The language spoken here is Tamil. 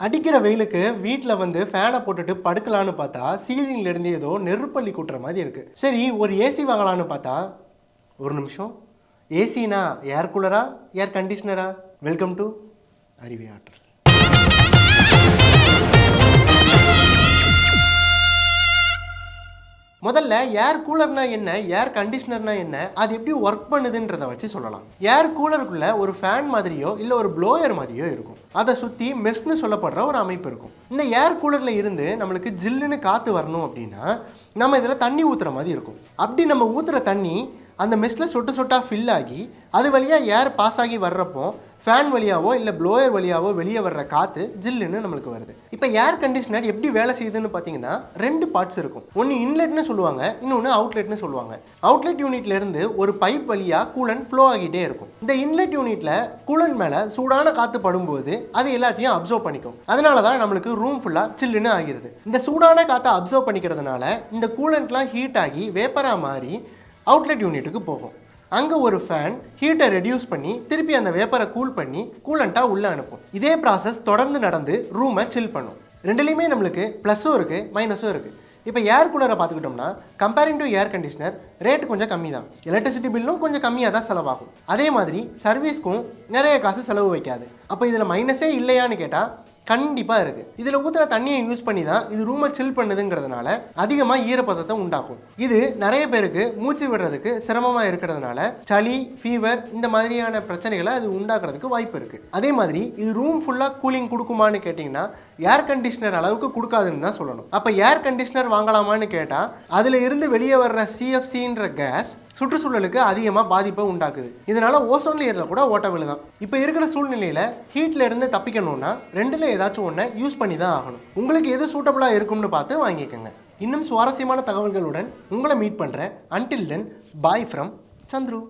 அடிக்கிற வெயிலுக்கு வீட்டில் வந்து ஃபேனை போட்டுட்டு படுக்கலான்னு பார்த்தா சீலிங்ல இருந்து ஏதோ நெருப்பள்ளி கூட்டுற மாதிரி இருக்கு. சரி, ஒரு ஏசி வாங்கலான்னு பார்த்தா ஒரு நிமிஷம், ஏசினா ஏர் கூலரா ஏர் கண்டிஷனரா? வெல்கம் டு அறிவே ஆற்றல். முதல்ல ஏர் கூலர்னா என்ன, ஏர் கண்டிஷனர்னா என்ன, அது எப்படி ஒர்க் பண்ணுதுன்றதை வச்சு சொல்லலாம். ஏர் கூலருக்குள்ள ஒரு ஃபேன் மாதிரியோ இல்லை ஒரு ப்ளோயர் மாதிரியோ இருக்கும். அதை சுற்றி மெஷ்னு சொல்லப்படுற ஒரு அமைப்பு இருக்கும். இந்த ஏர் கூலரில் இருந்து நம்மளுக்கு ஜில்லுன்னு காற்று வரணும் அப்படின்னா நம்ம இதில் தண்ணி ஊற்றுற மாதிரி இருக்கும். அப்படி நம்ம ஊற்றுற தண்ணி அந்த மெஷ்ல சொட்டு சொட்டாக ஃபில் ஆகி அது வழியாக ஏர் பாஸ் ஆகி வர்றப்போ ஃபேன் வழியாவோ இல்லை ப்ளோயர் வழியாவோ வெளியே வர்ற காற்று ஜில்லுன்னு நம்மளுக்கு வருது. இப்போ ஏர் கண்டிஷனர் எப்படி வேலை செய்யுதுன்னு பார்த்தீங்கன்னா 2 பார்ட்ஸ் இருக்கும். ஒன்று இன்லெட்னு சொல்லுவாங்க, இன்னொன்று அவுட்லெட்னு சொல்லுவாங்க. அவுட்லெட் யூனிட்லேருந்து ஒரு பைப் வழியாக கூலண்ட் ஃப்ளோ ஆகிட்டே இருக்கும். இந்த இன்லெட் யூனிட்டில் கூலண்ட் மேலே சூடான காற்று படும்போது அது எல்லாத்தையும் அப்சர்வ் பண்ணிக்கும். அதனால தான் நம்மளுக்கு ரூம் ஃபுல்லாக சில்லுன்னு ஆகிருது. இந்த சூடான காற்றை அப்சர்வ் பண்ணிக்கிறதுனால இந்த கூலண்ட்லாம் ஹீட் ஆகி வேப்பராக மாறி அவுட்லெட் யூனிட்டுக்கு போகும். அங்கே ஒரு ஃபேன் ஹீட்டை ரெடியூஸ் பண்ணி திருப்பி அந்த வேப்பரை கூல் பண்ணி கூலண்ட்டாக உள்ளே அனுப்பும். இதே ப்ராசஸ் தொடர்ந்து நடந்து ரூமை சில் பண்ணும். ரெண்டுலேயுமே நம்மளுக்கு ப்ளஸ்ஸும் இருக்குது மைனஸும் இருக்குது. இப்போ ஏர் கூலரை பார்த்துக்கிட்டோம்னா comparing to air conditioner rate கொஞ்சம் கம்மி தான். எலக்ட்ரிசிட்டி பில்லும் கொஞ்சம் கம்மியாக தான் செலவாகும். அதே மாதிரி சர்வீஸ்க்கும் நிறைய காசு செலவு வைக்காது. அப்போ இதில் மைனஸே இல்லையான்னு கேட்டால் கண்டிப்பாக இருக்குது. இதில் ஊற்றுற தண்ணியை யூஸ் பண்ணி தான் இது ரூமை சில் பண்ணுதுங்கிறதுனால அதிகமாக ஈரப்பதத்தை உண்டாக்கும். இது நிறைய பேருக்கு மூச்சு விடுறதுக்கு சிரமமாக இருக்கிறதுனால சளி, ஃபீவர் இந்த மாதிரியான பிரச்சனைகளை அது உண்டாக்குறதுக்கு வாய்ப்பு இருக்குது. அதே மாதிரி இது ரூம் ஃபுல்லாக கூலிங் கொடுக்குமான்னு கேட்டிங்கன்னா ஏர் கண்டிஷனர் அளவுக்கு கொடுக்காதுன்னு தான் சொல்லணும். அப்போ ஏர் கண்டிஷனர் வாங்கலாமான்னு கேட்டால் அதில் இருந்து வெளியே வர்ற சிஎஃப்சின்ற கேஸ் சுற்றுச்சூழலுக்கு அதிகமாக பாதிப்பை உண்டாக்குது. இதனால ஓசோன் லேயரில் கூட ஓட்ட விழுதான். இப்போ இருக்கிற சூழ்நிலையில் ஹீட்ல இருந்து தப்பிக்கணும்னா ரெண்டுல ஏதாச்சும் ஒன்றை யூஸ் பண்ணி தான் ஆகணும். உங்களுக்கு எது சூட்டபுளாக இருக்கும்னு பார்த்து வாங்கிக்கோங்க. இன்னும் சுவாரஸ்யமான தகவல்களுடன் உங்களை மீட் பண்ணுறேன். Until then, bye from Chandru.